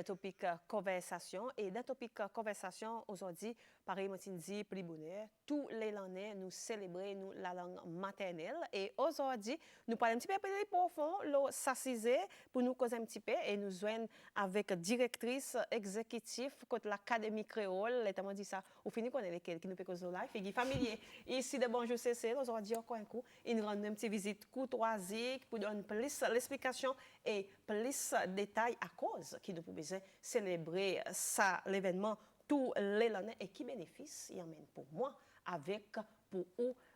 le topic conversation. Et dans le topic conversation, aujourd'hui, pareil, moi, dit, plus bonheur. Tous les années, nous célébrons la langue maternelle. Et aujourd'hui, nous parlons un petit peu plus profond, s'assiser pour nous causer un petit peu. Et nous joignons avec directrice exécutive de l'Académie créole. Et dit ça, au fini, qu'on est lesquels qui nous peut causer live. Et familier. Ici, de Bonjour CC, aujourd'hui, encore un coup, il nous rend une petite visite courtoisie pour donner plus l'explication et plus de détails à cause qui nous pouvons célébrer ça, l'événement tout l'année et qui bénéficie, il y amène pour moi avec pour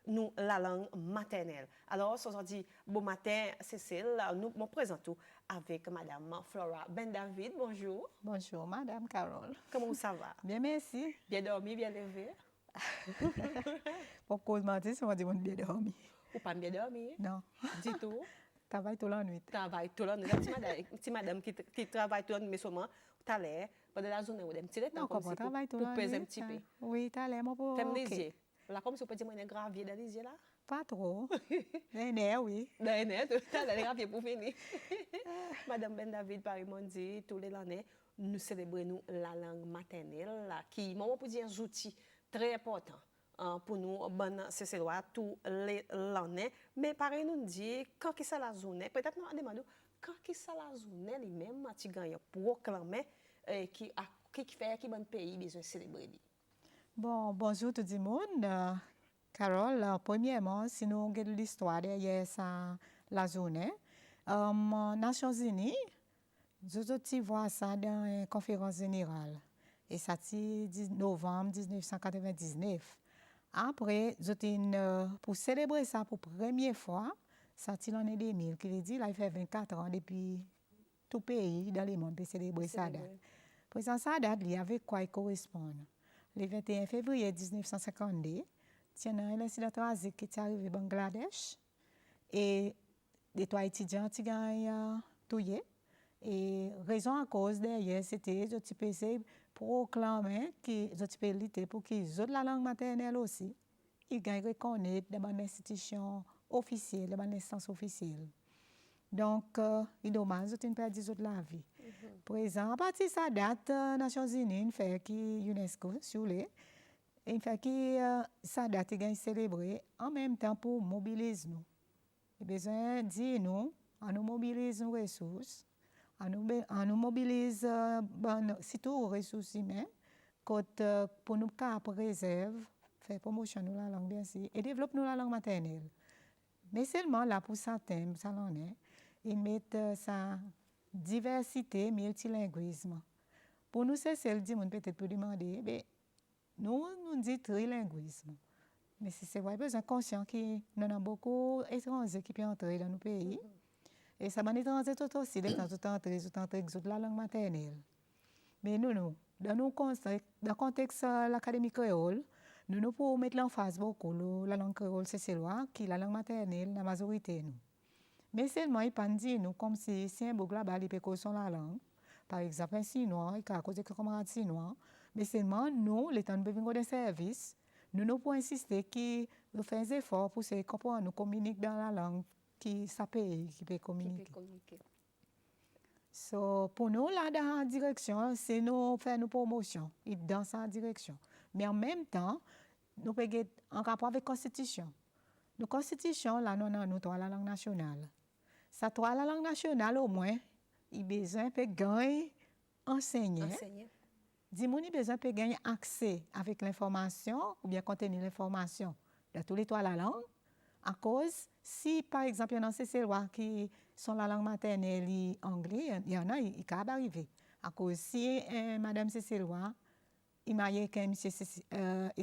nous la langue maternelle. Alors aujourd'hui, bon matin, Cécile, nous me présentons avec Madame Flora Ben David. Bonjour. Bonjour, Madame Carole. Comment ça va? Bien, merci. Bien dormi, bien levé? Pour cause mentir, c'est moi qui bien dormi. Ou pas bien dormi? Non. Du tout. Travaille toute la nuit. Travaille toute la nuit. Petite madame qui travaille toute la nuit, mais seulement, tu as l'air, pendant la journée, ou un petit temps comme si pour peser un petit peu. Oui, tu as l'air, moi, pour... Fais-moi les yeux. Là, comme si on peut dire, moi, il y a un gravier dans les yeux, là? Pas trop. Oui. Tu as le gravier pour finir. Madame Ben David, par exemple, dit, tous les années, nous célébrons la langue maternelle, qui, moi, pour dire, un outil très important. Pour nous, c'est tout l'année. Mais pareil, nous dit, quand qui ça la journée, peut-être nous demandons, quand qui ça la journée, lui-même, tu gagnes proclamer, qui fait, qui bon pays besoin de célébrer. Bon, bonjour tout le monde. Carole, premièrement, si nous regardons l'histoire derrière la journée, Nations Unies, je vois ça dans une conférence générale. Et ça, c'est novembre 1999. Après, pour célébrer ça pour la première fois, ça c'est l'année 2000, qui veut dire qu'il fait 24 ans depuis tout pays dans le monde pour célébrer ça date. Pour ça date, il y avait quoi qui correspond. Le 21 février 1952, il y a un incident tragique qui est arrivé au Bangladesh. Et les trois étudiants qui ont tué. Et raison à cause derrière, c'était je peux essayer proclamer que je peux lutter pour qu'ils aient la langue maternelle aussi. Ils gagnent reconnaître dans les institutions officielles, dans les instances officielles. Donc, il est dommage de perdre la vie. Par exemple, à partir de sa date, les Nations Unies fait que UNESCO sur les, il fait que sa date est célébrée en même temps pour mobiliser nous. Il a besoin de dire nous, on nous mobilise nos ressources. On nous mobilise surtout les ressources humaines pour nous préserver, faire promotion de la langue bien sûr, et développer la langue maternelle. Mais seulement là pour certains, ils mettent sa diversité, multilinguisme. Pour nous, c'est celle qui peut-être peut demander, mais nous disons trilinguisme. Mais c'est vrai, besoin conscient qu'il y a beaucoup d'étrangers qui peuvent entrer dans nos pays. Et ça m'a étranger tout aussi, tout entrer la langue maternelle. Mais nous, dans le contexte de l'Académie créole, nous pouvons mettre l'emphase beaucoup la langue créole, c'est loi qui est la langue maternelle, la majorité. Nous. Mais seulement, il ne dit nous comme si un bouc là-bas, il peut causer la langue. Par exemple, un Chinois, il peut causer camarade Chinois. Mais seulement, nous, les temps de venir des services, nous pouvons insister que nous faisons des efforts pour que nous communiquons dans la langue qui peut communiquer. So, pour nous, là, dans la direction, c'est nous faire nos promotions dans sa direction. Mais en même temps, nous pouvons être en rapport avec la Constitution. La Constitution, là, nous avons la langue nationale. Ça, la langue nationale, au moins, il a besoin de gagner enseigner. Dis-moi, il a besoin de gagner accès avec l'information ou bien contenir l'information de tous les trois la langue. À cause, si par exemple, il y a ces lois qui sont la langue maternelle anglais, il y en a, il peut arriver. À cause, si Madame Cécilois, il marie avec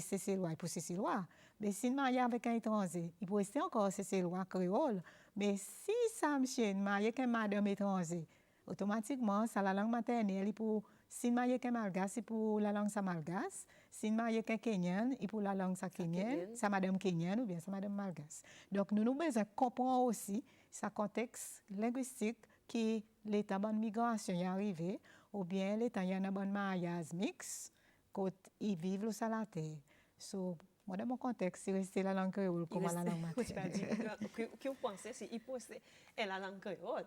Cécilois pour Cécilois, mais s'il marie avec un étranger, il peut rester encore Cécilois créole. Mais si ça monsieur marie avec un madame étranger, automatiquement, ça la langue maternelle, si marie avec un malgache, c'est pour la langue malgache. Si marie avec un kenyan, il pour la langue kenyane, sa madame kenyane ou bien sa madame malgache. Donc, nous devons comprendre aussi ce contexte linguistique qui l'état de migration est arrivé, ou bien l'état y a un bon mariage mix, quand ils vivent sur la terre. So, moi, dans mon contexte, c'est resté la langue créole comme la langue maternelle. Qu'est-ce que vous pensez si il pose la langue créole?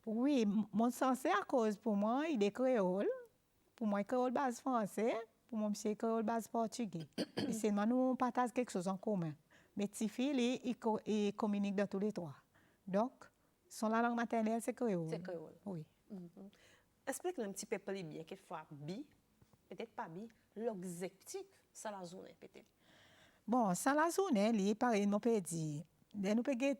Oui, mon sens c'est à cause pour moi, il est créole. Pour moi, créole base français. Pour moi, c'est créole base portugais. Et c'est nous partage quelque chose en commun. Mais Tifi, il communique dans tous les trois. Donc, son la langue maternelle, c'est créole. C'est créole. Oui. Explique-nous un petit peu plus bien, quelquefois, bi, peut-être pas bi, l'objectif, ça la zone, peut-être. Bon, ça la zone, il pareil, nous peut dire. Nous peut dire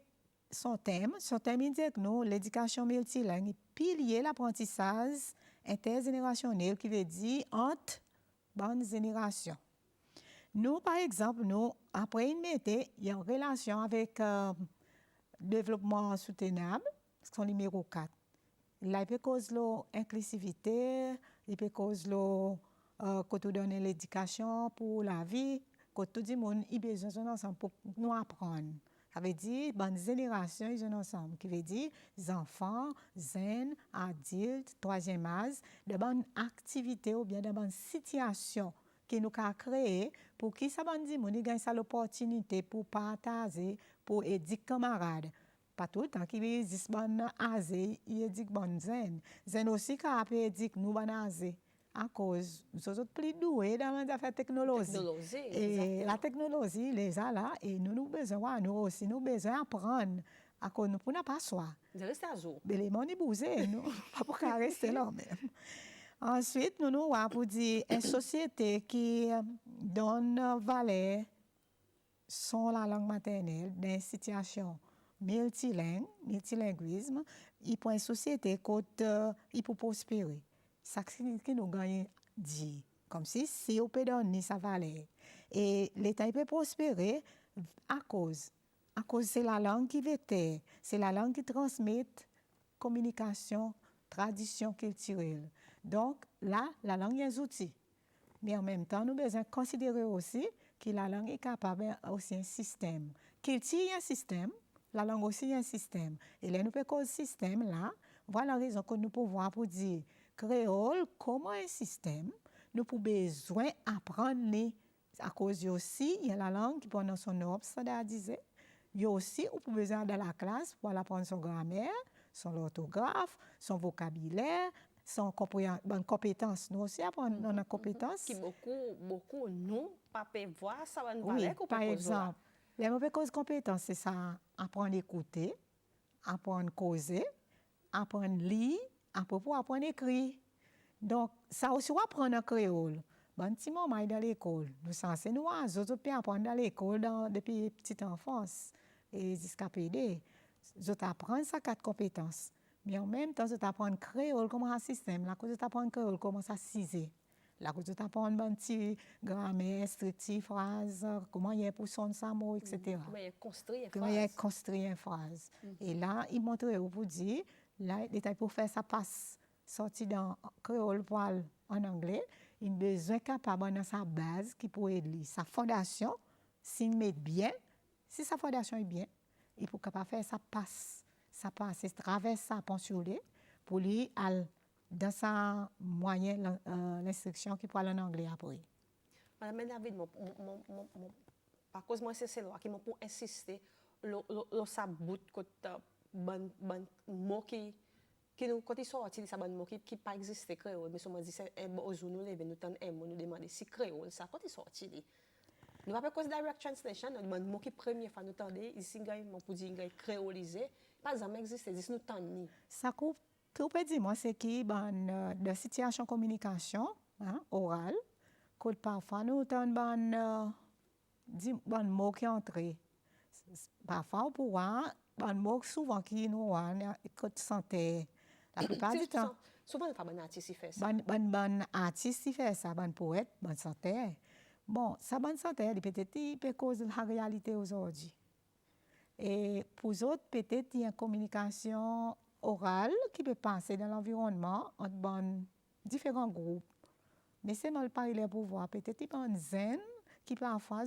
son thème il dit que nous, l'éducation multilingue, pilier l'apprentissage intergénérationnel qui veut dire entre bonnes générations. Nous, par exemple, nous, après une métier, il y a une relation avec développement soutenable, c'est son numéro 4. Là, il peut causer l'inclusivité, il peut causer quand on donne l'éducation pour la vie, quand tout le monde a besoin ensemble pour nous apprendre. Ça veut dire, bonne génération, ils sont ensemble. Qui veut dire, les enfants, jeunes, adultes, troisième âge, de bonnes activités ou bien de bonnes situations qui nous a créées pour qu'ils aient l'opportunité pour partager, pour aider camarades. Pas tout le temps qu'il existe bon âge, il éduque bon zen. Zen aussi quand peut éduquer nous bon âge à cause nous autres plus doués dans les affaires technologie. Et la technologie les a là et nous besoin nous aussi nous besoin apprendre à cause nous pour pas soi. De rester à jour. Mais les moni bouger nous pas pour rester là même. Ensuite nous pour dire une société qui donne valeur sur la langue maternelle dans une situation multilinguisme, il pour une société côté il pour prospérer. Ça qui nous gagne dit comme si on peut donner sa valeur et l'État il peut prospérer à cause c'est la langue qui vecteur, c'est la langue qui transmet communication, tradition culturelle. Donc là la langue est un outil. Mais en même temps nous besoin considérer aussi que la langue est capable aussi un système. Qu'il y a un système, la langue aussi est un système. Et là, nous pouvons cause système là, voilà la raison que nous pouvons pour dire créole, comment un système, nous pouvons besoin apprendre à cause aussi, il y a la langue qui pendant son ordre, ça disait. Il y a aussi, on peut besoin dans la classe pour apprendre son grammaire, son orthographe, son vocabulaire, son bonne compétence. Nous aussi apprendre nos compétences. Qui beaucoup nous pas voir ça va nous oui, par exemple, les mauvaises compétences, c'est ça, apprendre à écouter, apprendre à causer, apprendre à lire, apprendre à écrire. Donc, ça aussi, on apprend en créole. Bon, petit moment dans l'école, nous sommes censés nous apprendre dans l'école depuis petite enfance et jusqu'à PD. Nous apprenons ça 4 compétences. Mais en même temps, nous apprenons créole comme un système. Là, nous apprenons créole comment ça ciser. Là, nous apprenons un petit grammaire, structure, phrase, comment il y a pour son mot, etc. Comment il y a construire une phrase. Et là, il montre pour dire, là, l'État pour faire ça passe, sorti dans créole pour en anglais, il a besoin capable dans sa base qui pourrait lire sa fondation, s'il met bien, si sa fondation est bien, il faut capable faire ça passe, traverse ça pensionné pour lui dans sa moyen l'instruction qui parle en anglais après. Madame David, par cause moi c'est là qui m'a pour insister le ça bout bon mot qui nous quand il sorti ça bon mot qui pas existé créole mais on dit c'est au jour nous lever nous tant nous demander si créole ça quand il sorti nous pas cause direct translation nous mot qui première fois nous tendez ici gars mon pour dire créolisé pas jamais existé dis nous tant ni ça coupe tout peut dire moi c'est qui de situation communication orale que parfois nous tant bon mot qui entré parfois pour voir bon mot souvent qui nous que santé la plupart du temps souvent pas bon artiste fait ça bon artiste fait ça bon poète bon santé bon ça bonne santé peut-être il peut cause la réalité aujourd'hui et pour autres peut-être il y a une communication orale qui peut passer dans l'environnement entre différents groupes mais c'est mal parler les pouvoirs peut-être il y a un zen qui parfois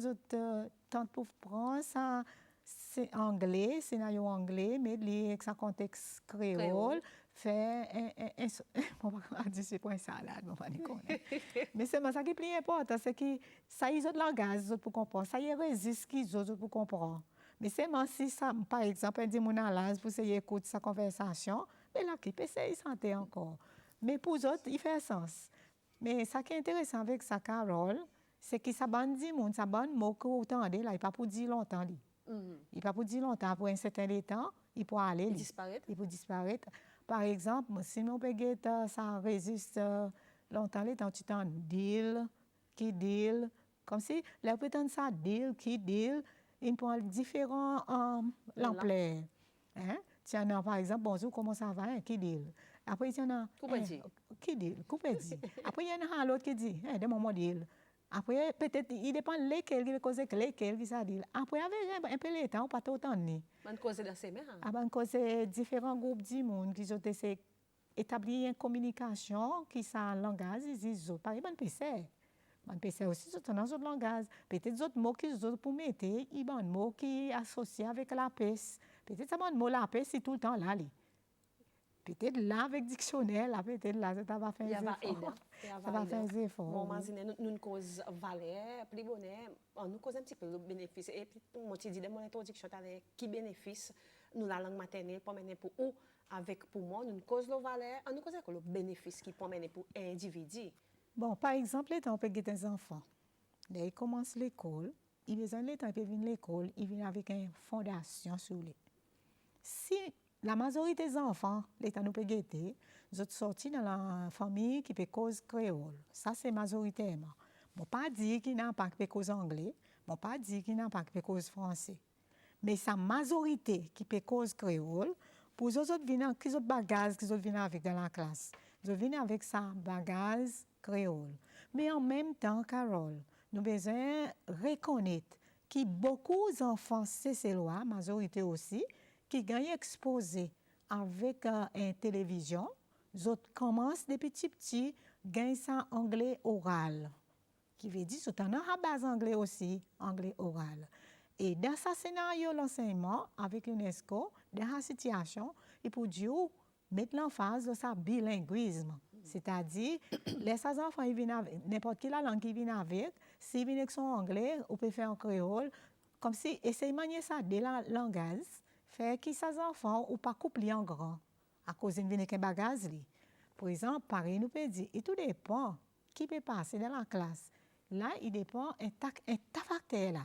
tente pour prendre ça c'est anglais scénario anglais mais lié avec sa contexte créole fait on va dire c'est pas un salade on va dire mais c'est ça qui est plus important c'est que ça ils ont de langage pour comprendre ça y résiste qu'ils ont pour comprendre mais c'est si ça par exemple dit mon à l'aise pour essayer écouter sa conversation mais là, qui peut essayer santé encore. Mais pour eux autres, il fait sens. Mais ce qui est intéressant avec sa Carole, c'est que ça bande dit monde, ça bande mot que autant de là, il pas pour dire longtemps li. Il pas pour dire longtemps pour un certain temps, il peut aller Il li. disparaît. Il peut disparaître. Par exemple, si on peut ça résiste longtemps les temps tu t'en deal, qui deal, comme si la prétend ça deal, qui deal, il prend différents l'ampleur. Hein? Tiens, par exemple, bonjour, comment ça va, hein, qui deal. Après, il y en a qui dit, coupé dit. Après, il y en a l'autre qui dit, de mon deal. Après, peut-être, il dépend lesquels qui cause lesquels qui ça dit. Après, avec un peu de temps, pas tout le temps. On cause dans ces mains. Avant cause différents groupes du monde qui ont établi une communication qui ça langage, ils disent, par exemple, PC. Man PC aussi, c'est un autre langage. Peut-être d'autres mots qui sont pour mettre, il y a un mot qui est associé avec la peste. Peut-être ça un mot la peste, c'est tout le temps là. Peut-être là avec dictionnaire, là peut-être là ça va faire des efforts. Ça va faire des efforts. Bon, imagine nous cause valeur, plus bonheur, nous cause un petit peu de bénéfice. Et puis moi tu dis dans mon introduction qui bénéfice nous la langue maternelle pour mener pour ou avec pour moi nous cause le valeur, nous cause le bénéfice qui peut mener pour individu. Bon, par exemple, on peut avoir des enfants. Ils commencent l'école, ils besoin de temps ils viennent l'école, ils viennent avec une fondation sur lui. Si la majorité des enfants, l'État nous peut guetter, ils sont sortis dans la famille qui peut cause créole. Ça, c'est majoritairement. Je ne pas dire qu'il n'y a pas qui peut cause anglais, je ne pas dire qu'il n'y a pas qui peut cause français. Mais sa majorité qui peut cause créole, pour eux autres, qu'ils ont bagages qu'ils viennent avec dans la classe. Ils viennent avec sa bagage créole. Mais en même temps, Carole, nous devons reconnaître que beaucoup d'enfants, c'est la majorité aussi, qui gagnent exposé avec une télévision, ils commencent des petits, gagnent ça anglais oral. Qui veut dire qu'ils ont à base anglais aussi, anglais oral. Et dans ce scénario, l'enseignement avec UNESCO, dans la situation, il peut dire mettre l'emphase de sa bilinguisme. C'est-à-dire, les enfants, ils viennent avec n'importe quelle langue qu'ils viennent avec, s'ils viennent avec son anglais, on peut faire en créole, comme si, essayer de manier ça de la langage, fait que ces enfants ou pas couplés en grand, à cause d'une viennent avec un bagage. Par exemple, Paris nous peut dire, et tout dépend qui peut passer dans la classe. Là, il dépend un facteur là.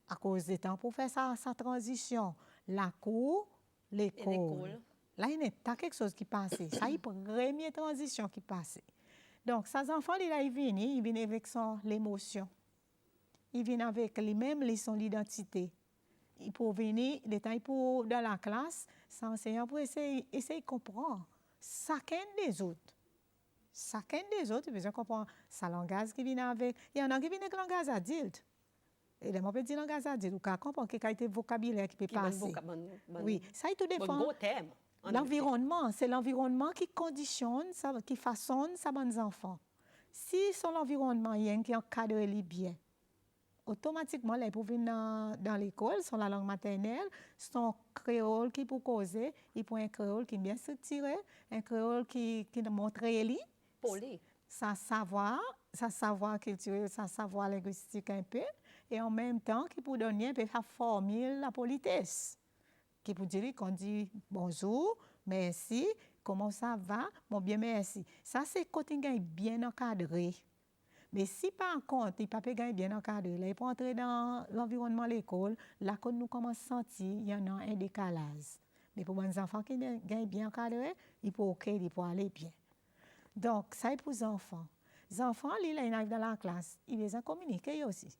À cause du temps pour faire sa transition, la cour, l'école. Là, il y a quelque chose qui passe. Ça, c'est la première transition qui passe. Donc, ces enfants, là, ils viennent avec l'émotion. Ils viennent avec les mêmes leçons d'identité. Ils peuvent venir, dans la classe, sans enseignant pour essayer de comprendre chacun des autres. Chacun des autres, ils besoin de comprendre sa langage qui vient avec. Il y en a qui viennent avec le langage adulte. Et là, on peut dire langage adulte, ou qu'on comprend qu'il y a des vocabulaire qui peut passer. Oui, ça, tout dépend. L'environnement, c'est l'environnement qui conditionne, qui façonne ces bons enfants. Si son environnement est qui encadre bien, automatiquement, les pour venir dans l'école, sont la langue maternelle, son créole qui peut causer, il faut un créole qui est bien structuré, un créole qui montre lui, sa savoir culturel, sa savoir linguistique un peu, et en même temps, qui peut donner un peu la formule, la politesse. Qui peut dire qu'on dit bonjour, merci, comment ça va, bon bien merci. Ça, c'est quand il est bien encadré. Mais si par contre, il ne peut pas bien encadré, là, il peut entrer dans l'environnement de l'école, là, quand nous commençons à sentir, il y en a un décalage. Mais pour les enfants qui sont bien encadrés, il peut aller bien. Donc, ça, c'est pour les enfants. Les enfants, là, ils arrivent dans la classe, ils les ont communiqué aussi.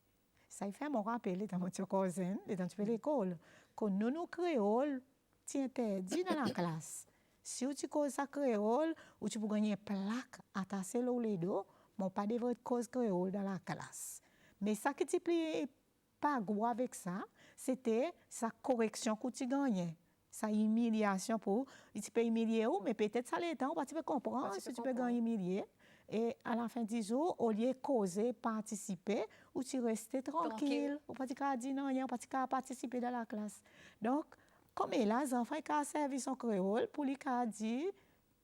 Ça fait mon rappel, dans mon cousin, dans l'école, que nous créoles, tu interdis dans la classe. Si tu causes ça créole, ou tu peux gagner une plaque attachée au dos, mais pas de votre cause créole dans la classe. Mais ça qui tu pas gros avec ça, c'était sa correction que tu gagnais. Sa humiliation pour, tu peux humilier, mais peut-être ça l'est, tu peux comprendre si tu peux gagner humilier. Et à la fin du jour, au lieu de causer, participer, ou tu restes tranquille, ou pas dire non, ou pas participer dans la classe. Donc, comme là, les enfants ont servi son créole pour lui dire,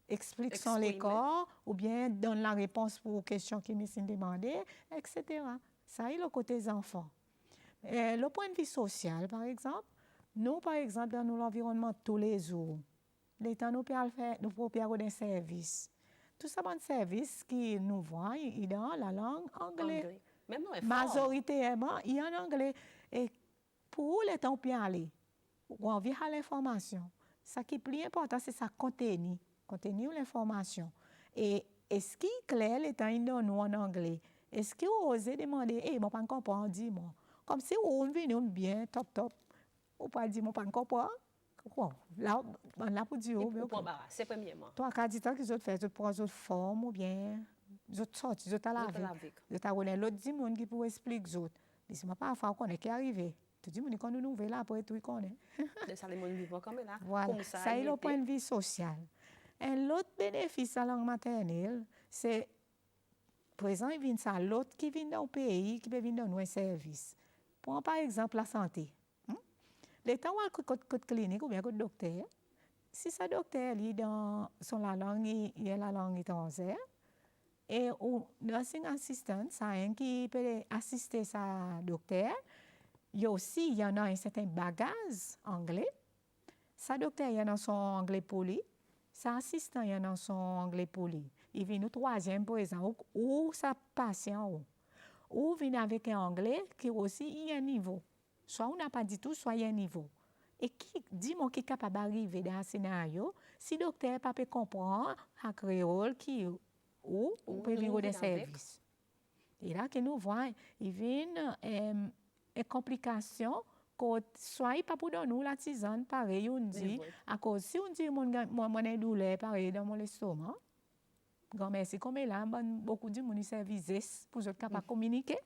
explique son l'école, ou bien donne la réponse pour aux questions qui me sont demandées, etc. Ça est le côté des enfants. Le point de vue social, par exemple, nous, par exemple, dans l'environnement tous les jours, L'état nous peut faire, nous pouvons faire des services. Tout ça, bon service qui nous voit, il est dans la langue anglaise. Anglais. Même non, Majoritairement, il y a en anglais. Et pour les temps pour aller, ou envie à l'information, ce qui est plus important, c'est ça contenu l'information. Et est-ce qu'il est clair les temps nous en anglais? Est-ce que vous osez demander, eh, moi, pas comprendre, dis-moi. Comme si on vient bien, top, ou pas dire, moi, pas comprendre. Bon, là pour dire, c'est premièrement. Toi, quand tu dis que je fais, je prends une forme ou bien, je sors, je te lave. Je te connais l'autre dit, monde qui peut expliquer les autres. Dis-moi pas, il qu'on est qui arrivé. Tu dis, mais quand nous nouvelles là, après tout, il connaît. Ça, les gens vivent comme là. Voilà, Comme ça est le point de vue social. Et l'autre bénéfice à la langue maternelle, c'est, par exemple, il vient ça, l'autre qui vient dans le pays, qui peut venir dans nos services. Prends par exemple la santé. Les temps où il y a clinique ou bien le docteur, si ce docteur est dans la langue, il est la langue étrangère, et le nursing assistant, ça qui peut assister sa docteur, il y en a un certain bagage anglais. Sa docteur, il y en a son anglais poli. Sa assistant, il y en a son anglais poli. Il vient au troisième, par exemple, ou sa patient, ou vient avec un anglais qui aussi il y a un niveau. Soit on n'a pas dit tout, soit il y a un niveau. Et dis-moi qui est capable d'arriver dans un scénario, si le docteur ne peut pas comprendre un créole qui ou peut venir des services. Et là, que nous voyons, il vient une complication que soit pas pour nous la tisane, pareil, on dit, à cause si on dit mon douleur, pareil, dans mon estomac, grand merci, comme là, beaucoup de gens services pour être capable de communiquer.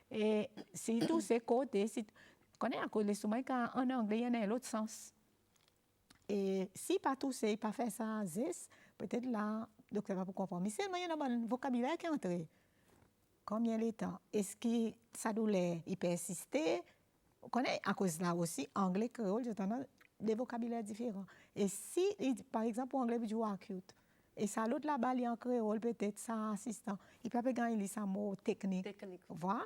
Et si tous ces côtés, si connaît à cause de l'estomac, en anglais, il y en a l'autre sens. Et si pas tous ces, pas faire ça, peut-être là, le docteur va pas comprendre. Mais seulement, il y a un vocabulaire qui est entré. Combien de temps? Est-ce que ça douleur, il peut persister? Vous connaissez, à cause de là aussi, anglais, créole, j'ai des vocabulaires différents. Et si, par exemple, anglais, il dit acute. Et ça, l'autre là-bas, il y a un créole, peut-être, ça assistant. Il peut pas gagner ça mot technique. Voilà,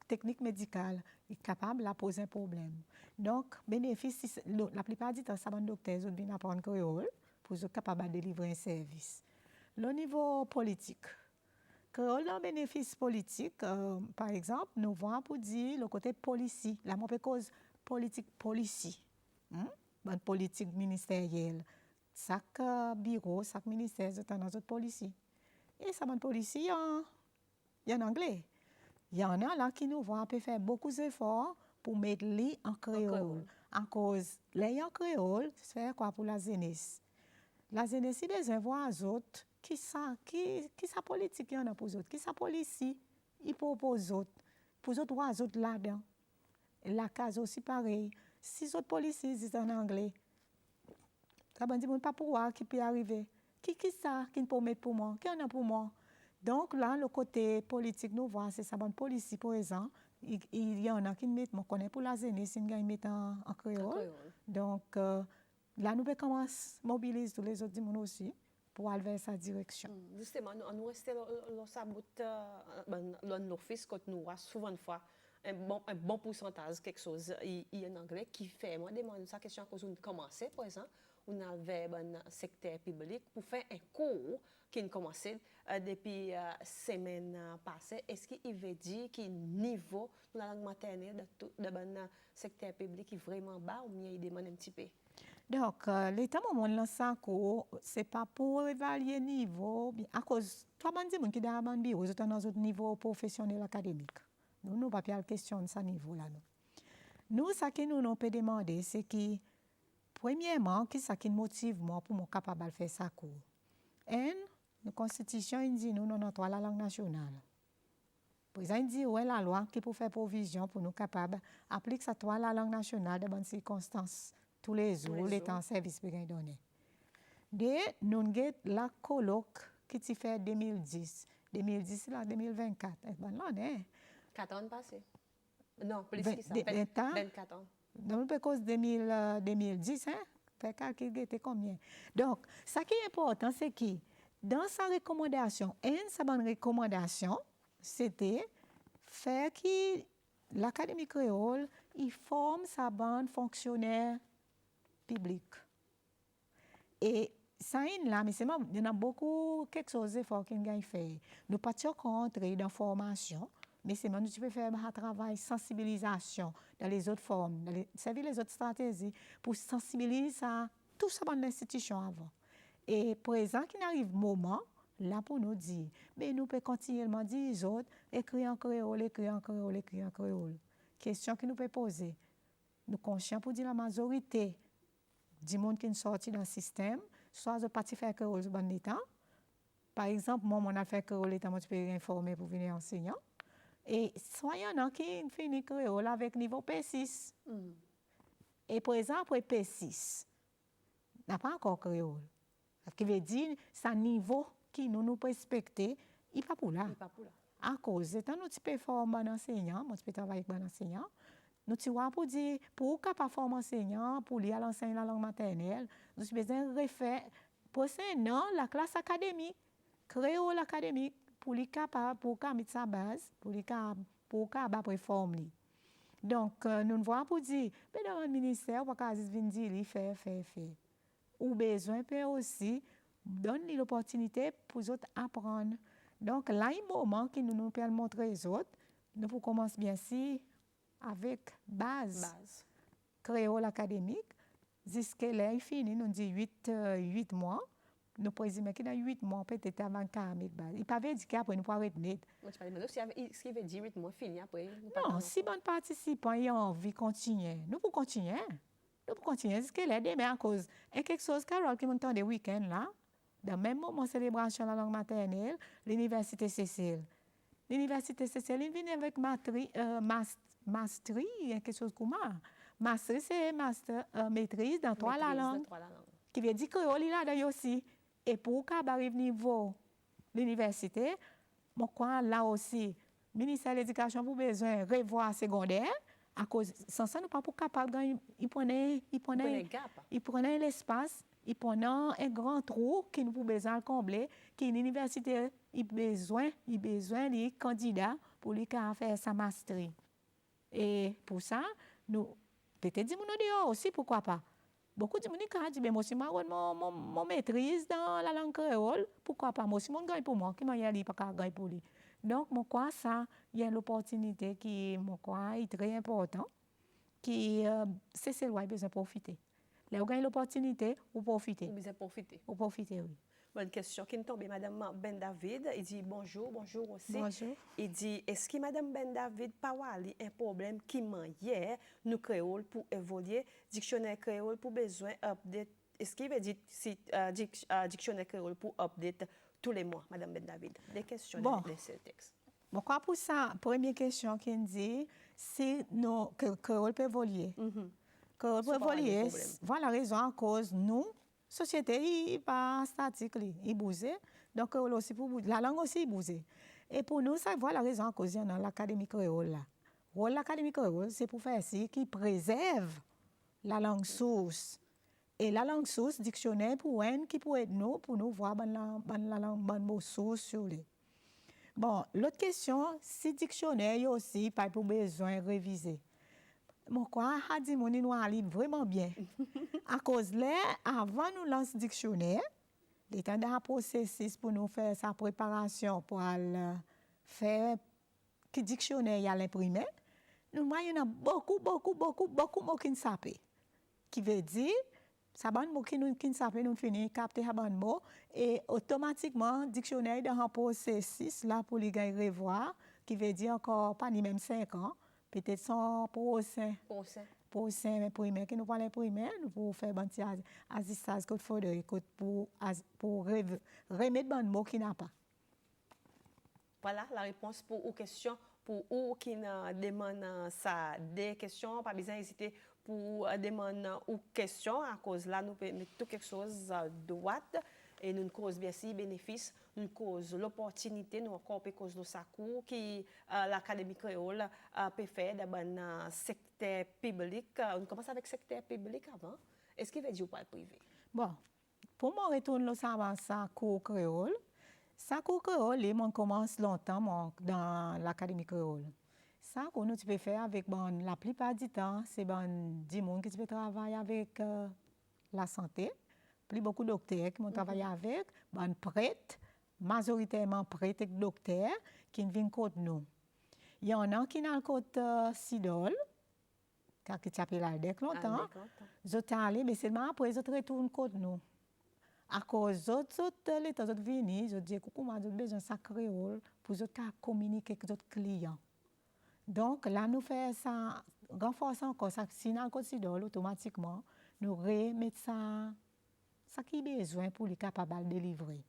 technique médicale. Il est capable de poser un problème. Donc, bénéfice, la plupart du temps, ça va docteur, ils viennent apprendre créole pour être capable de délivrer un service. Le niveau politique. Créole, un bénéfice politique, par exemple, nous voyons pour dire le côté policier. La mauvaise cause politique, policier. Bonne politique ministérielle. Chaque bureau, chaque ministère, c'est un autre policier. Et ça, bonne policier, il y a en anglais. Il y en a là qui nous voient faire beaucoup d'efforts pour mettre les en créole. En cause, les en créole, c'est quoi pour la jeunesse? La jeunesse, il besoin de voir les autres. Qui sa politique il y en a pour les autres? Qui sa policier il propose aux autres? Pour les autres, voir les autres là-dedans. La case aussi pareil. Si les autres policiers disent en anglais, ça ne dit pas pour voir qui peut arriver. Qui ça qui ne peut mettre pour moi? Qui en a pour moi? Donc là, le côté politique, nous voyons, c'est ça, bon, policier, par exemple, il y en a qui mettent, on connaît pour la jeunesse, ils mettent en créole. Donc là, nous pouvons commencer à mobiliser tous les autres monde aussi pour aller vers sa direction. Justement, nous restons dans l'office quand nous voyons souvent une fois un bon pourcentage, quelque chose, il y a un anglais qui fait, moi, demande sa question quand on commence, par exemple, on avait un secteur public pour faire un cours qui a commencé depuis la semaine passée. Est-ce qu'il veut dire que le niveau de la langue maternelle de secteur public est vraiment bas ou bien il demande un petit peu? Donc, l'état moment là, ça c'est pas pour évaluer le niveau, à cause, toi, on dit qui dans un bureau, c'est dans un niveau professionnel académique. Nous, nous pas la question de ce niveau-là. Nous, ce que nous peut demander, c'est que, premièrement, qui ça qui motive moi pour être capable de faire ça cours. Et la Constitution dit nous avons la langue nationale. Pour ça, il dit ouais la loi qui peut faire provision pour nous capables d'appliquer ça la langue nationale dans bonnes circonstances tous les jours, les temps de service pour donner. De nous avons la colloque qui s'est fait 2010. 2010 là 2024. Bon là, né. 4 ans passés. Non, plus que ça. 24 ans. Donc, parce que 2010, hein, fait calculer combien. Donc, ce qui est important, c'est que dans sa recommandation, sa bonne recommandation, c'était faire que l'Académie créole, il forme sa bande fonctionnaire publique. Et ça là, mais c'est il y en a beaucoup quelque chose d'effort qu'on gagne faire. Nous pas rentrer dans formation, mais c'est nous tu peux faire un travail de sensibilisation dans les autres formes, servir les autres stratégies pour sensibiliser ça, tout ça dans l'institution avant. Et présent qu'il arrive moment là pour nous dire, mais nous pouvons continuellement dire les autres, écrire en créole, écrire en créole, écrire en créole. Question que nous pouvons poser. Nous conscients pour dire la majorité du monde qui est sorti dans le système, soit je parti faire créole dans bon état. Par exemple, moi, on a fait créole état, moi, je peux informer pour venir enseignant. Et soit il y en a qui finissent créole avec niveau P6. Et par exemple, P6, n'a pas encore créole. Ce qui veut dire, c'est un niveau qui nous respecter, il n'est pas pour là. À cause, étant nous peux former un enseignant, moi, je peux travailler avec un enseignant. Nous avons pour dire, pour capable former enseignant, pour lui enseigner la langue maternelle, nous avons besoin de refaire, pour la classe académique, créole académique, pour lui capable, pour mettre sa base, pour capable former. Donc, nous voyons pour dire, mais dans le ministère, on va dire, faire. Ou besoin peut aussi donner l'opportunité pour les autres apprendre. Donc, là, il y a un moment qui nous permet de montrer les autres, nous pouvons commencer bien sûr avec base. Créole académique, jusqu'à là, il finit, nous dit 8 mois. Nous présumer qu'il y a 8 mois, peut-être avant qu'avec base. Il ne peut pas dire qu'après, nous pouvons arrêter net. Ce qui veut dire 8 mois fini après. Non, si bon participant a envie de continuer, nous pouvons continuer. Nous pouvons continuer jusqu'à là, mais à cause de quelque chose, Carole, qui m'entend des week-ends là, dans le même moment, célébration de la langue maternelle, l'Université Cécile. L'Université Cécile, il vient avec mastery, quelque chose comme ça. Mastery, c'est maîtrise dans trois langues. Qui veut dire que il a là aussi. Et pour qu'arrive niveau l'université, moi quoi là aussi, le ministère de l'Éducation pour besoin revoir secondaire à cause sans ça nous pas pour capable il prenait l'espace, il prenait un grand trou qui nous pour besoin combler, qui l'université il besoin les candidats pour lui faire sa mastery. Et pour ça nous peut-être dire nous aussi pourquoi pas. Beaucoup de monde qui dit, moi aussi, mon maîtrise dans la langue créole, pourquoi pas? Moi aussi, mon gagne pour moi, qui m'a dit, pas gagne pour lui. Donc, moi, quoi, ça, il y a l'opportunité qui, moi, quoi, est très important, qui, c'est le besoin de profiter. Là, vous gagnez l'opportunité, vous profitez. Vous profitez, oui. Bonne question qui est tombée, Madame Ben David. Il dit bonjour aussi. Bonjour. Il dit, est-ce que Madame Ben David pas un problème qui hier nous créole pour évoluer dictionnaire créole pour besoin update? Est-ce qu'il veut dire si dictionnaire créole pour update tous les mois, Madame Ben David? Des questions bon. de ce texte. Bon, quoi pour ça, première question qu'il dit, c'est que créole peut évoluer. Créole peut évoluer. Voilà la raison à cause nous. Société, il n'est pas statique, il bouge. Donc, aussi pour la langue aussi, il bouge. Et pour nous, ça, voilà la raison à cause de l'académie créole. L'académie créole, c'est pour faire ci, qui préserve la langue source. Et la langue source, dictionnaire pour qui peut être nous, pour nous voir la langue, bon mot source sur lui. Bon, l'autre question, si dictionnaire, il y a aussi pas pour besoin de réviser. Mon quoi a dit mon nous aller vraiment bien. À cause là, avant nous lancer le dictionnaire, l'état d'un processus pour nous faire sa préparation pour faire que dictionnaire y a l'imprimer, nous voyons beaucoup mots qui ne savent pas. Qui veut dire ça bon mot qui ne savent pas nous finir capter ça bon mot et automatiquement dictionnaire dans un processus là pour les gars revoir qui veut dire encore pas ni même 5 ans. Peut-être sans procès. Mais primaire, qui nous parle primaire, nous pouvons faire un petit assistance qu'il faudrait pour remettre un mot qui n'a pas. Voilà la réponse pour aux questions. Pour eux qui demandent ça, des questions, pas besoin d'hésiter pour demander aux questions. À cause là, nous pouvons mettre quelque chose de droite. Et nous causons bien sûr bénéfice, nous causons l'opportunité, nous encore cause de sa cours qui l'Académie créole peut faire dans le secteur public. On commence avec le secteur public avant. Est-ce qu'il veut dire pas le privé? Bon, pour moi, retourner à sa cours créole. Sa cours créole, on commence longtemps dans l'Académie créole. Ça, qu'on tu peux faire avec la plupart du temps, c'est des gens qui peuvent travailler avec la santé. plus beaucoup de docteurs qui m'ont travaillé avec, ben prêtres, majoritairement prêtres et docteurs qui viennent contre nous. Il y en a qui dans le côté Sidol, qui s'appelle Aldec longtemps. Je suis allé, mais seulement après, je retourne contre nous. À cause les temps de venir, je dis coucou, moi, j'ai besoin de ça créole pour communiquer avec d'autres clients. Donc là, nous faisons ça, renforcer encore ça, si nous considérons automatiquement, nous remettons ça qui est besoin pour les capables de délivrer.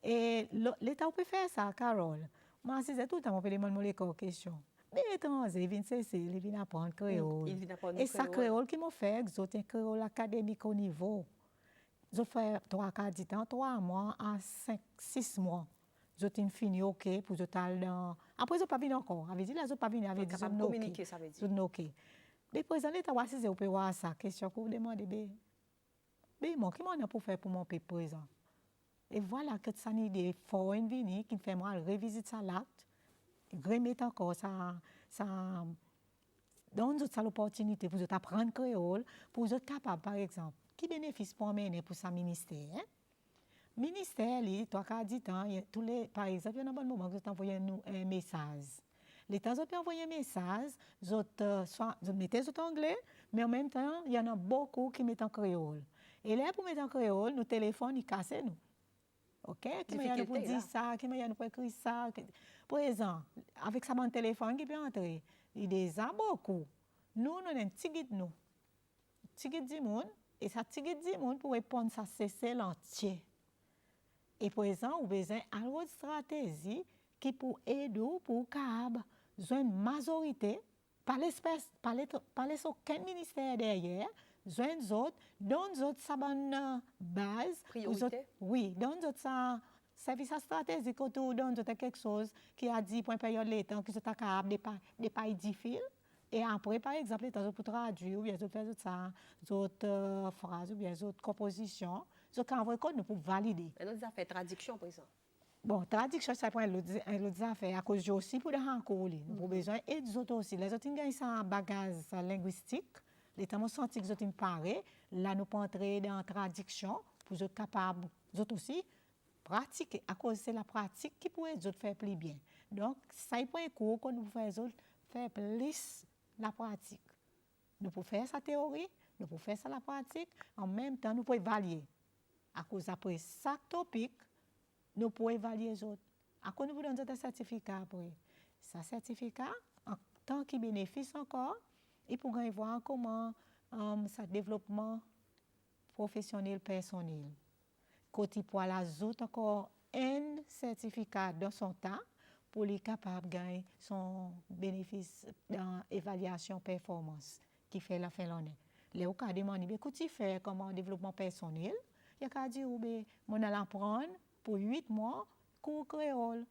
Et l'État peut faire ça, Carole. Moi, c'est tout le temps, on peut demander les questions. Mais étant, ils viennent cesser, ils viennent apprendre créole. Et ça, créole qui m'a fait, c'est un créole académique au niveau. Je fais 3-4 ans, 3 mois à 5-6 mois. Je t'ai fini, OK, pour je t'aille dans... Après, je n'ai pas venu encore. Avait dit là, je n'ai pas venu. Avait dit, je n'ai communiquer, ça veut dire. Je n'ai OK. Mais président, l'État, si vous pouvez voir ça, question que vous demandez, mais moi, comment on a pour faire pour mon pays présent? Et voilà que ça n'est des fois une venue qui me fait moi révisiter ça l'acte, remettre encore ça donne ça l'opportunité pour apprendre créole, pour être capable, par exemple, qui bénéficie pour amener pour sa ministère. Ministère, lui, toi, quand dit temps, tous les, par exemple, il y a un bon moment que vous envoyez un message. Les temps où vous envoyez un message, vous mettez en anglais, mais en même temps, il y en a beaucoup qui mettent en créole. Et là, pour mettre en créole, nos téléphones, ils cassent nous. OK? Qui m'a pour dire ça, qui m'a pour écrire ça. Par exemple, avec sa mon téléphone qui peut entrer, il y a beaucoup. Nous, on a un petit guide, nous. Petit guide du monde, et ça petit guide du monde pour répondre ça, c'est l'entier. Et par exemple, vous avez besoin d'une stratégie qui peut aider pour une majorité, par l'espèce, par les aucun ministère derrière, une autre, dans autres ça bonne base. Priorité? Oui, dans autres ça service stratégique autour dans autres quelque chose qui a dit pour une période de temps que c'est capable de pas édifier. Et après, par exemple, pour traduire, ou bien faire d'autres phrases, ou bien d'autres compositions, je envoie nous pour valider. Et nous avons fait traduction, par exemple. Bon, traduction, c'est pour l'autre affaire, à cause aussi pour les rencontres. Nous avons besoin et des autres aussi. Les autres, ils ont un bagage linguistique. Les temps, senti que ils parlent. Là, nous pouvons entrer dans la traduction pour être capables, autres aussi, pratiquer. À cause c'est la pratique qui pourrait être faire plus bien. Donc, ça est un cours que nous faisons faire plus la pratique. Nous pouvons faire sa théorie, nous pouvons faire ça la pratique, en même temps, nous pouvons évaluer. À cause après chaque topic, nous pouvons évaluer les autres. À cause nous donnons un certificat après. Ce certificat, en tant qu'il bénéficie encore, il pourra voir comment ça développement professionnel personnel. Côté pour ajouter encore un certificat dans son temps pour les capables de gagner son bénéfice dans l'évaluation performance qui fait la fin de l'année. Les au cas demandé, écoute, tu fais comment développement personnel, il y a qu'à dire, on allait apprendre pour 8 mois cours créole.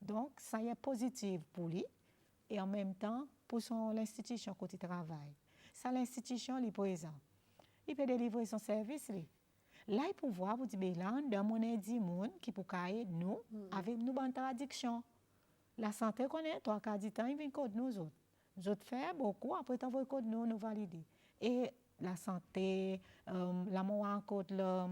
Donc, ça y est positif pour lui et en même temps pour l'institution côté travail. Ça, l'institution, il est présent. Il peut délivrer son service. Là, il peut voir, vous dites, là, dans mon aide qui peut aider nous avec nous bonne traduction. La santé qu'on est, toi, quand dit temps, il vient code nous autres. Nous autres faire beaucoup, après t'envoyer code nous valider. Et la santé, la moi code le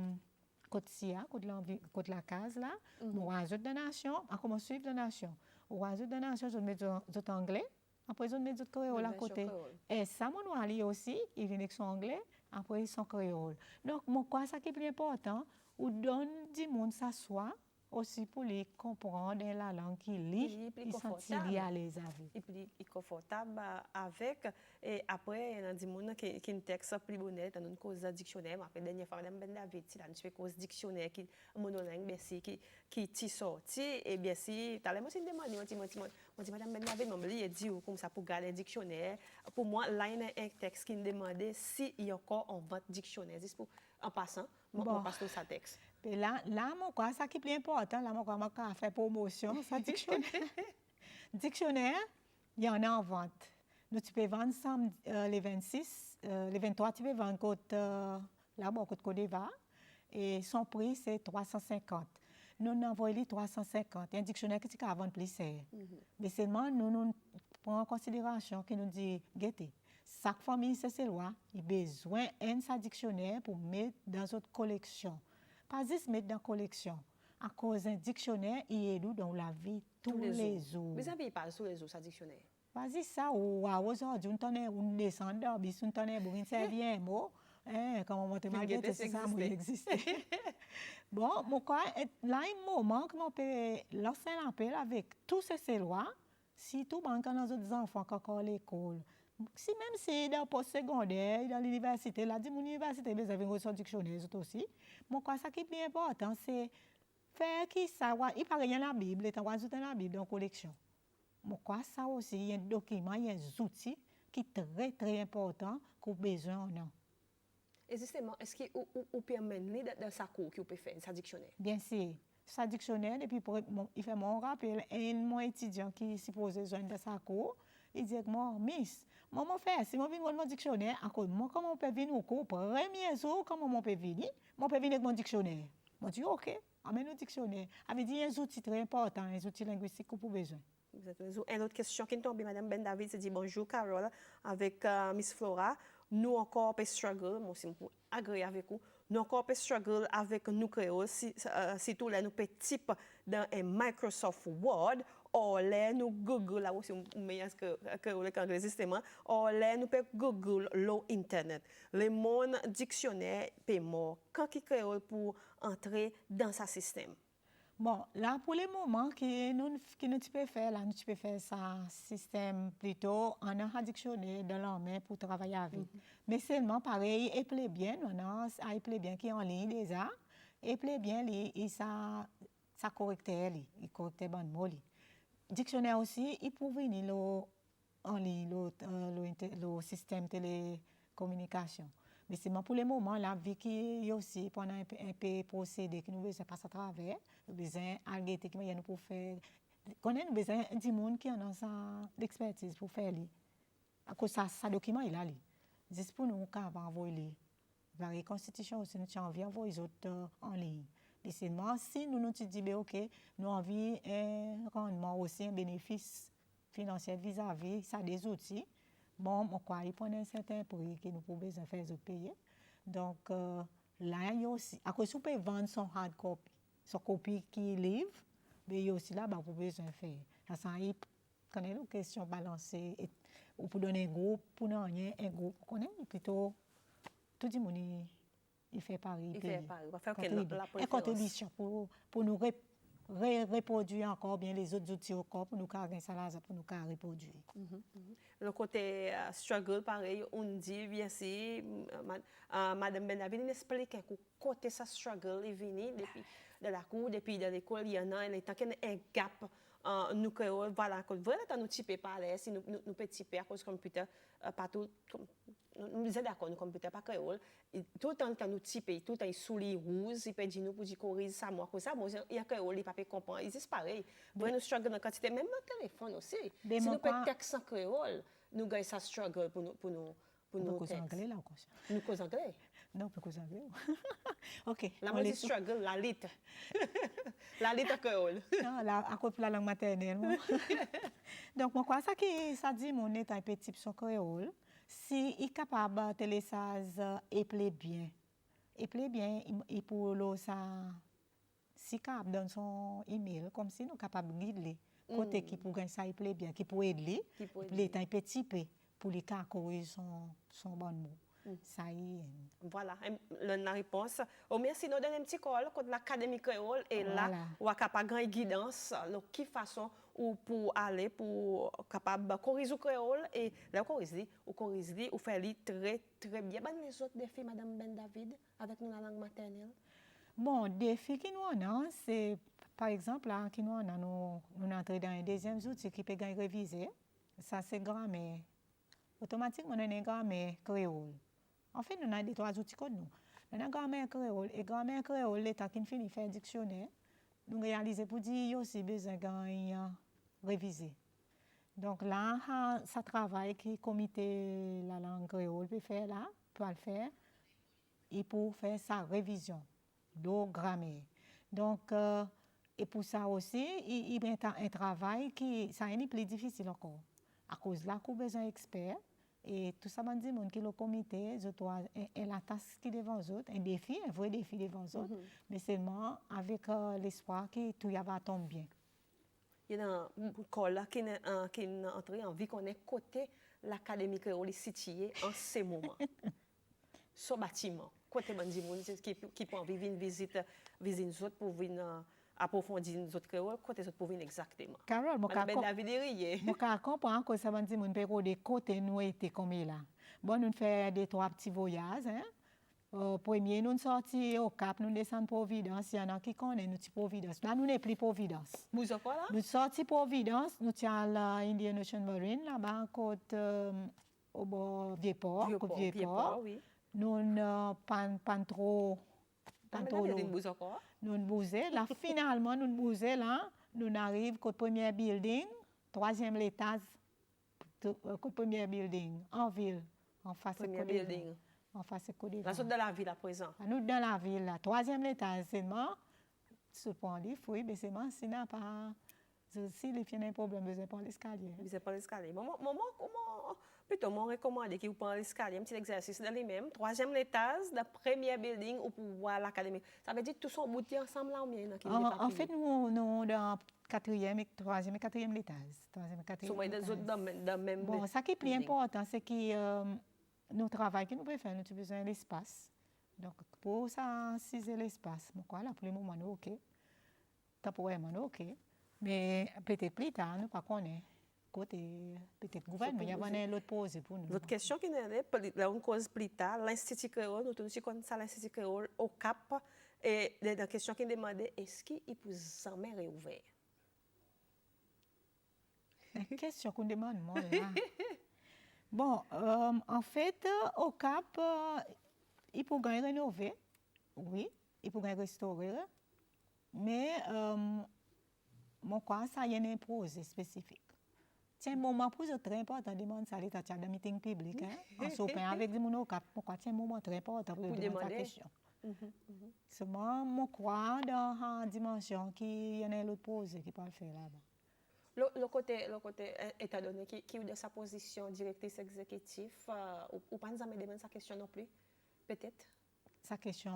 code SIA, code la case là, moi ajoute de nation, à comment suivre de nation. Ou ajoute de nation, je mets d'autres anglais, après je mets d'autres créole à côté. Et ça mon aller aussi, il vient avec son anglais, après ils sont créole. Donc moi quoi ça qui est plus important, ou donne du monde s'asseoir aussi pour les comprendre la langue qui lit, ils sont à l'aise avec. Et puis, il est confortable avec. Et après, il y a des gens qui ont un texte plus bonnet, dans une cause dictionnaire. Après, la dernière fois, Mme David, il a une cause dictionnaire qui monolingue, qui est sorti. Et bien, si, tu as l'air aussi de demander, on dit, Mme David, il dit comme ça pour garder le dictionnaire. Pour moi, là, il y a un texte qui me demandait s'il y a encore un vente dictionnaire. Juste pour, en passant, moi, passe tout ça texte. Et là, mon quoi, ça qui est plus important, là, mon quoi, faire promotion, ça dictionnaire. Dictionnaire, il y en a en vente. Nous, tu peux vendre ça les 26, les 23, tu peux vendre là, côté Côte d'Ivoire. Et son prix, c'est 350. Nous, on envoie les 350. Il y a un dictionnaire qui est vendre plus cher. Mais seulement, nous prenons en considération qu'il nous dit, guettez, Chaque famille, c'est loi, il a besoin d'un dictionnaire pour mettre dans notre collection. Pas juste mettre dans la collection. À cause d'un dictionnaire, il est dans la vie tous les jours. Mais ça, il parle tous les jours, ça dictionnaire. Pas juste ça, ou à aujourd'hui, on a un descendant, on a un servir un mot. Comment on te malgré c'est ça, moi, existe. Bon, moi, là, un moment que mon père, lorsqu'il appelle avec tous ces lois, si tout le monde a des enfants qui sont à l'école, si même si dans le post-secondaire, dans l'université, là, dit mon université, mais avez un dictionnaire aussi. Moi, ça qui est plus important, c'est faire qui ça, il paraît dans la Bible, il y a dans la Bible dans la collection. Moi, ça aussi, il y a un document, il y a des outils qui sont très, très importants qu'on a besoin. Et justement, est-ce qu'il peut mener dans sa cour qu'il peut faire, sa dictionnaire? Bien sûr. Sa dictionnaire, et puis il fait mon rappel, et mon étudiant qui est supposé joindre dans sa cour, il dit que moi, Miss, moi, si je viens avec mon dictionnaire, moi, comment on peut venir au cours, premier jour, comment on peut venir? Moi, je peux venir avec mon dictionnaire. Moi, je dis, OK, amène le dictionnaire. Avec dit, il y a des outils très importants, des outils linguistiques qu'on peut besoin. Une autre question qui tombe, Madame Ben David, c'est dit bonjour Carole, avec Miss Flora. Nous encore peut struggle, moi c'est pour agréer avec vous. Nous encore peut struggle avec nous créoles, si tous les nous peut type dans un Microsoft Word, ou les nous Google, là aussi meilleur que l'anglais justement, ou les nous peut Google l'internet. Le monde dictionnaire peut mort. Quand qui créole pour entrer dans ce système? Bon, là, pour le moment, nous pouvons faire, là, nous pouvons faire ça système plutôt en un dictionnaire dans la main pour travailler avec. Mais seulement, pareil, il plaît bien, il plaît bien qui est en ligne déjà, il plaît bien, ça correcte, il correcte bon mot. Dictionnaire aussi, il peut venir en ligne, le système télécommunication. Mais c'est pour le moment, là, vu qu'il y a aussi pendant un peu procédé que nous devons passer à travers, nous devons arrêter que nous pouvons faire. Nous avons besoin de monde qui a l'expertise pour faire. À cause de ça, document, il a. Juste pour nous, quand on va envoyer la Constitution, aussi, nous avons envie d'envoyer les autres en ligne. Mais seulement, si nous nous disons, OK, nous avons envie un rendement aussi, un bénéfice financier vis-à-vis ça des outils. Bon, il prend un certain prix que nous pouvons faire payer. Donc, là, il y a aussi, à cause où on peut vendre son hard copy, son copie qui est livre, mais il y a aussi là, vous pouvez faire. Ça, quand il y a une question balancée, ou pour donner un groupe, pour non rien, un groupe, on est plutôt, tout le monde, il fait pareil. Il fait pareil, il va faire une contribution pour nous reproduire encore bien les autres outils encore pour nous carrer ça là pour nous reproduire. Le côté struggle pareil on dit bien si madame Bendavid explique que côté ça struggle il vient depuis de la cour depuis de l'école il y en a il tant qu'il y a un gap nous créons voilà que vraiment nous typer parler si nous peut typer à cause computer partout nous sommes d'accord, nous computer pas créole. Tout le temps nous typer, tout le temps sous les rouges, il peut dire nous pour dire corriger ça moi comme ça, moi il y a créole, il pas comprendre, ils c'est pareil. Moi nous struggle dans quantité même dans téléphone aussi. Si nous peut texte en créole, nous gagne ça struggle pour nous texte. Anglais là encore. Nous cause anglais. Non, pas cause anglais. OK. La moi dit struggle la lettre. La lettre créole. Non, là à cause de la langue maternelle. Donc moi quoi ça qui ça dit mon est un petit son créole. Si il est capable de télécharger et plaît bien, il peut ça si capable dans son email comme si nous capable de guider côté qui pour gagner ça il plaît bien, qui peut aider, les temps petit peu pour les corriger son bon mot. Ça y est. Voilà, la réponse. Oh, merci, nous donnons un petit call contre l'Académie créole et là, on est capable de gagner guidance, de quelle façon ou pour aller, pour capable de corriger le créole et là, corriger, ou faire très, très bien. Les autres défis, Madame Ben David, avec nous la langue maternelle? Bon, défi qui nous avons, c'est par exemple, là, qui nous avons, nous entrons dans un deuxième outil qui peut réviser. Ça, c'est grammaire. Automatiquement, on a une grammaire créole. En fait, nous avons des trois outils comme nous. Nous avons grammaire créole. Et grammaire créole, l'État qui finit faire un dictionnaire, nous réalisons pour dire qu'il y a aussi besoin de réviser. Donc là, ça travaille que le comité de la langue créole peut faire là, peut le faire, et pour faire sa révision de grammaire. Donc, et pour ça aussi, il y a un travail qui ça est plus difficile encore. À cause de là, qu'on a besoin d'experts. Et tout ça, on dit, mon qui le comité, et la tasse qui est devant eux, un défi, un vrai défi devant eux, mais seulement avec l'espoir que tout y va tomber bien. Il y a un école qui est entré en vie qu'on est côté l'Académie créole située en ce moment. Ce bâtiment, côté bandi moun qui peut envie une visite nous autres pour venir approfondir nous autres créoles, côté autres pour venir exactement. Carole, moi je comprends que ça bandi moun peut de côté nous était comme là. Bon, nous fait des trois petits voyages, hein. Premier, nous sortis au Cap, nous descendons Providence. Il y en a qui connaissent nous Providence. Là, nous n'est plus Providence. Vous êtes quoi là? Nous sortis Providence, nous sommes à l'Indian Ocean Marine, là-bas, côté au bord Vieux-Port. Vieux-Port, oui. Nous pas trop. Nous bousons. Là, finalement, nous bousons là. Nous arrivons au premier building, troisième étage, au premier building, en ville, en face de premier building. En face de Côte La zone de la ville à présent. Nous dans la ville, là. Troisième étage, seulement, ce point là, oui, mais seulement, s'il n'a pas, si il y a un problème, besoin de l'escalier. Besoin de l'escalier. Plutôt, moi, recommande qu'il vous prenne l'escalier, un petit exercice dans les mêmes. Troisième étage, le premier building, ou pour voir l'académie. Ça veut dire que tout son bout ensemble là, ou bien en fait, nous dans quatrième, troisième et quatrième étage. Troisième et quatrième étage. Dans même. Bon, ça qui est plus important, c'est que nous travaillons, que nous préférons, nous avons besoin de l'espace. Donc, pour ça, si c'est l'espace, pour le moment, nous, OK. Temporairement, nous, OK. Mais peut-être plus tard, nous ne connaissons pas. Côté peut-être gouvernement, il y a un autre pose pour nous. Votre question qui est là, on cause plus tard, l'Institut créole, nous tous connaissons ça, l'Institut créole au Cap, et la question qui est demandée, est-ce qu'il peut jamais réouvrir? La question qu'on demande, moi, là. Bon, en fait, au Cap, il peut gagner rénover, oui, il peut gagner restaurer, mais mon cas, ça y a un projet spécifique. C'est un moment pour eux très important de demander ça à l'état de meeting public. En s'opérant avec des gens au Cap, c'est un moment très important pour demander la question. Seulement, je crois dans la dimension qu'il y a un autre projet qui peut le faire là-bas. Le côté état donné, qui est de sa position directrice exécutive, ou pas nous demander sa question non plus, peut-être? Sa question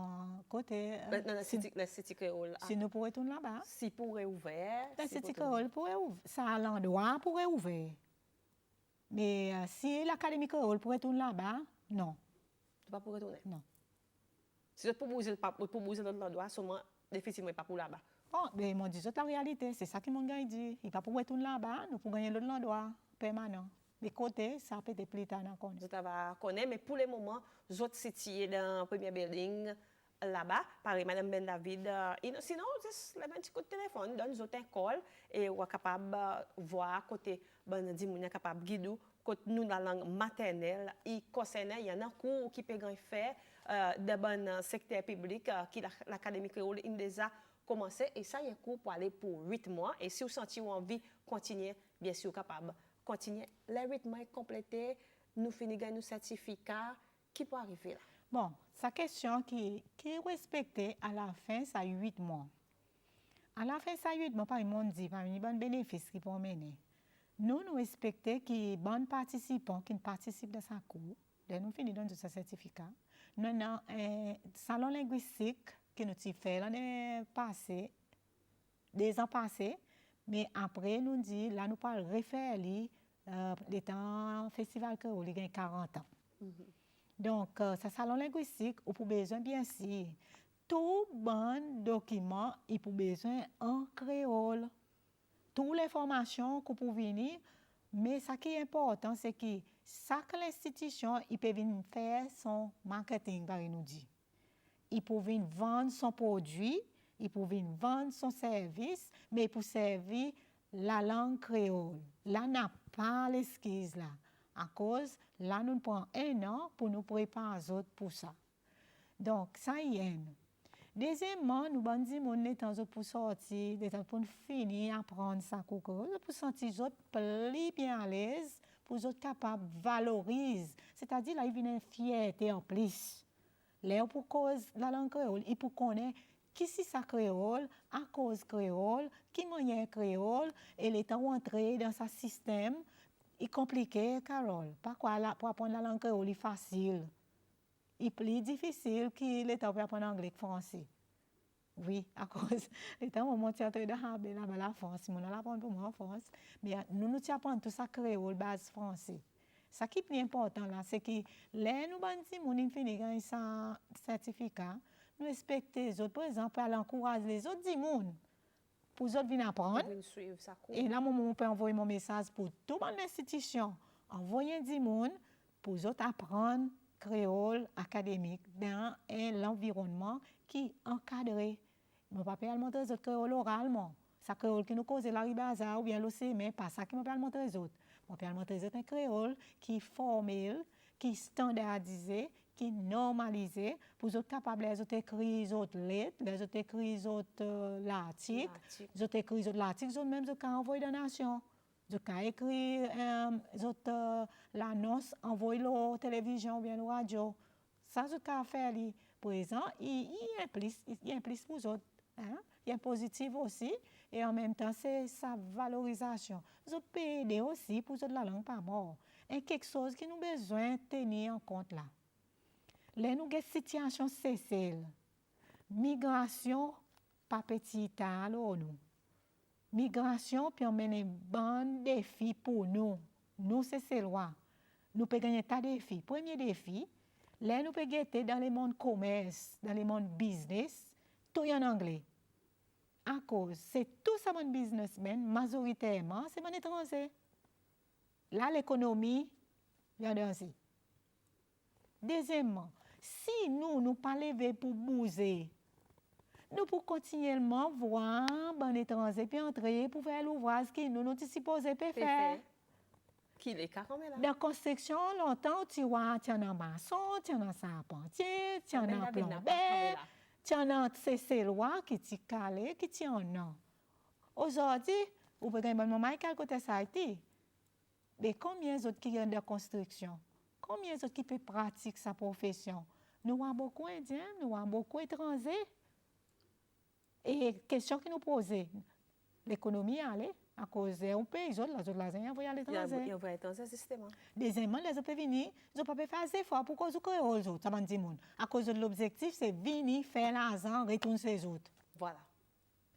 côté. La City créole. Si nous pourrions tourner là-bas. Si pourrait ouvrir. La City créole pourrait ouvrir. Ça, l'endroit pourrait ouvrir. Mais si l'Académie créole pourrait tourner là-bas, non. Tu ne pas pourrais tourner? Non. Si tu pour bouger dans l'endroit, seulement, définitivement, pas pour là-bas. Bon, mais ils m'ont dit, c'est la réalité. C'est ça qu'ils m'ont dit. Il ne va pas pouvoir tourner là-bas, nous pouvons gagner l'autre endroit permanent. Les côtés, ça peut être plus tard encore. Je va connaître, mais pour le moment, je suis situé dans le premier building là-bas. Pareil, Madame Ben David. Sinon, juste le petit coup de téléphone, donne-nous un call et on est capable de voir côté, ben, dit, on est capable de guider côté nous dans la langue maternelle. Il y en a cours qui peuvent faire dans le secteur public, qui l'Académie créole a déjà commencé. Et ça, il y a un cours pour aller pour 8 mois. Et si vous sentez envie de continuer, bien sûr, capable. Continuer. Les 8 mois complétés, nous finissons nos certificats. Qui peut arriver là? Bon, sa question qui est respectée à la fin, ça 8 mois. À la fin, ça 8 mois, par exemple, dit, par un bon bénéfice qui peut mener. Nous respectons que les bons participants qui participent dans sa cours, nous finissons dans ce certificat. Nous avons un salon linguistique que nous avons fait l'année passée, des ans passés, mais après, nous dit, là, nous parlons refaire des temps festival créole, il y a 40 ans. Donc, ce salon linguistique, il faut besoin, bien sûr, tout bon document, il faut besoin en créole. Toutes les formations qu'on peut venir, mais ce qui est important, c'est que chaque institution, il peut venir faire son marketing, par nous dit. Il peut venir vendre son produit, il peut venir vendre son service, mais il peut servir la langue créole. Là, on n'a pas l'esquisse là. À cause, là, nous prenons 1 an pour nous préparer les autres pour ça. Donc, ça y est. Deuxièmement, nous avons dit que nous sommes pour sortir, pour finir apprendre ça, pour sentir les autres plus bien à l'aise, pour les autres capables de valoriser. C'est-à-dire, là, il y a une fierté en plus. Là, pour cause de la langue créole, il faut connaître qui c'est ça créole, à cause créole, qui moyen créole, et l'état rentré dans ce système. il est compliqué, Carole. Pourquoi pour apprendre la langue créole, il est facile. Il est plus difficile que l'État pour apprendre anglais que français. Oui, à cause l'État m'a monté à de la France. Mon apprendre pour moi en France. Mais nous apprenons tout ça créole, base français. Ce qui est plus important là, c'est que les nous bandits, nous finissons un certificat, nous respectons les autres. Par exemple, pour encourager les autres du monde. Pour les autres venir apprendre. Et là, on peut envoyer mon message pour toute l'institution. Envoyer du monde pour les autres apprendre créole académique dans l'environnement qui est encadré. Je ne peux pas montrer les autres créole oralement. Ça créole qui nous cause la ribaza ou bien l'océan, mais pas ça qui me permet montrer les autres. Je peux montrer les autres un créole qui est formel, qui est standardisé, qui est normalisé, pour être capable de écrire les autres lettres, les autres écrire les autres l'article, les autres écrire les autres l'article, les autres même envoyer dans la nation. Je peux écrire l'annonce, envoyer la télévision ou bien la radio. Ça, je peux faire. Pour exemple, il implique pour les autres. Hein? Il y a positif aussi. Et en même temps, c'est sa valorisation. Je peux aider aussi pour la langue pas mort. Et quelque chose qui nous besoin de tenir en compte là. Là, nous avons une situation cessée. Migration, pas petit à nous. Migration, puis on mène un bon défi pour nous. Nous, c'est loin. Nous pouvons gagner tas de défis. Premier défi, là, nous pouvons gagner dans le monde commerce, dans le monde business, tout en anglais. À cause, c'est tout ça mon businessmen, majoritairement, c'est mon étranger. Là, l'économie vient d'aussi. Deuxièmement, si nous ne pas lever pour bouger, nous pouvons continuellement voir un étranger puis entrer pour faire l'ouvrage que nous supposons faire. Qui est carrément là? Dans la construction, longtemps, tu vois, tu en as maçon, tu en as charpentier, tu en as plombier, tu en as ces lois qui tu calé, qui tu en as. Aujourd'hui, vous pouvez gagner un moment quel côté ça a été. Mais combien d'autres qui ont de la construction? Combien d'autres qui peuvent pratiquer sa profession? Nous avons beaucoup d'Indiens, nous avons beaucoup d'étrangers. Et question qui nous posait, l'économie allait à cause des pays, les autres, ils envoient à l'étranger. Ils envoient à l'étranger, système. Deuxièmement, les autres peuvent venir, ils ne peuvent pas faire des efforts pour cause du créole, ça m'a dit. À cause de l'objectif, c'est venir faire l'argent, retourner ces autres. Voilà.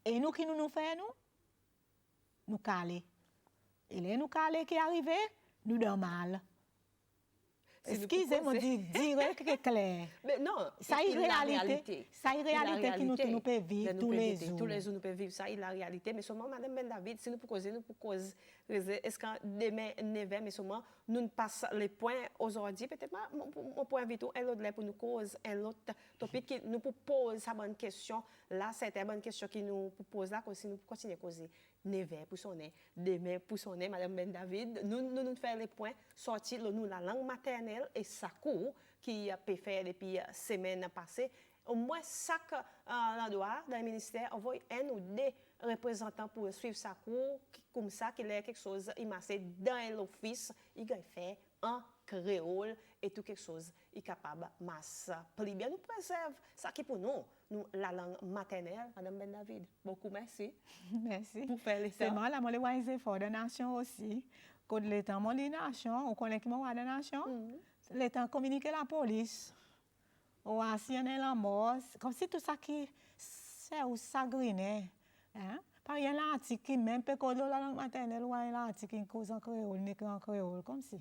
Et nous, qui nous faisons, nous calons. Et là, nous calons qui arrivent, nous donnons mal. Excusez-moi, direct et clair. Mais non, ça est réalité. Ça est réalité que nous pouvons vivre tous les jours. Tous les jours, nous pouvons vivre ça, il la réalité. Mais seulement, Madame Ben David, si nous pouvons causer, est-ce que demain, 9h, mais seulement, nous passons les points aujourd'hui, peut-être, on peut inviter un autre pour nous cause, un autre topic qui nous pose sa bonne question. Là, c'est une bonne question qui nous pose là, si nous continuons à causer. 9h pour sonner, demain pour sonner, Madame Ben David, nous faisons les points, sortir nous la langue maternelle et ça court qui a pu faire depuis semaine passée. Au moins, chaque endroit dans le ministère envoie un ou deux représentants pour suivre sa cours, comme ça, qu'il y a quelque chose, il m'a fait dans l'office, il a fait en créole et tout quelque chose est capable de masser. Plus bien nous préserve ça qui pour nous, la langue maternelle, Madame Ben David. Beaucoup merci. Merci. Pour faire les c'est moi, là, moi, les efforts de nation aussi. Quand l'État, moi, les nations, on connaît qui moi, la nation, l'État communique la police. Ou assis en la mort, comme si tout ça qui c'est ou sagriné. Hein? Par exemple, l'article qui même peut que la langue maternelle ou l'article qui cause en créole, n'est qu'en créole, comme si.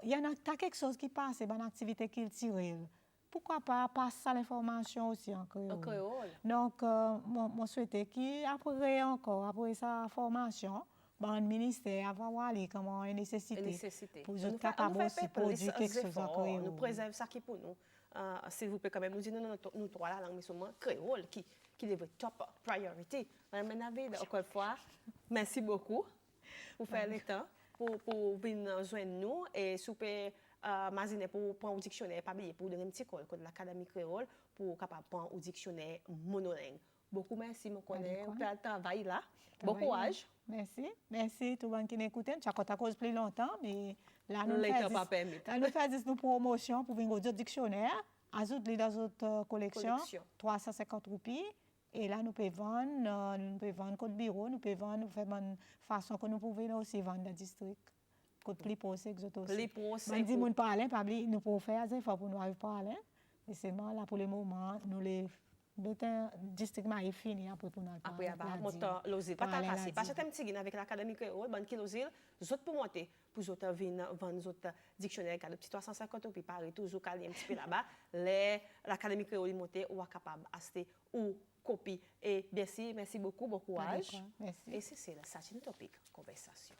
Il y a quelque chose qui passe dans l'activité culturelle. Pourquoi pas passer l'information aussi en créole? En créole. Donc, je souhaitais qu'après sa formation, le ministère va voir comment une nécessité. Pour être capable de produire quelque chose en créole. Nous préservons ça qui pour nous. S'il vous plaît, quand même, nous disons nous trois la langue, mais seulement créole qui est votre top priority. Madame David, encore une fois, merci beaucoup pour faire le temps, pour venir joindre nous et souper. Imaginer pour prendre un dictionnaire papier pour donner un petit col de l'Académie créole pour capable prendre un dictionnaire monolingue. Beaucoup merci mon collègue pour le travail là. Bon courage. Merci tout le monde qui m'écoute. Tu as à cause plus longtemps mais là nous faisons une promotion pour venir au dictionnaire, ajouter dans notre collection 350 roupies et là nous pouvons vendre code bureau, nous pouvons vendre de façon que nous pouvons aussi vendre dans le district. côté plus posé que autres aussi. Plus posé. On dit mon parler, pas nous pour faire des efforts pour nous arriver parler. Et seulement là pour le moment, nous les district est fini après pour nous après monter l'osile pas ta casser parce que petit avec l'académie créole ban qui l'osile autres pour monter pour autres venir vendre autres dictionnaire cadre petit 350 puis pareil toujours caler un petit peu là-bas l'académie créole monter ou capable acheter ou copie et merci beaucoup bon courage merci et c'est ça c'est une topic conversation.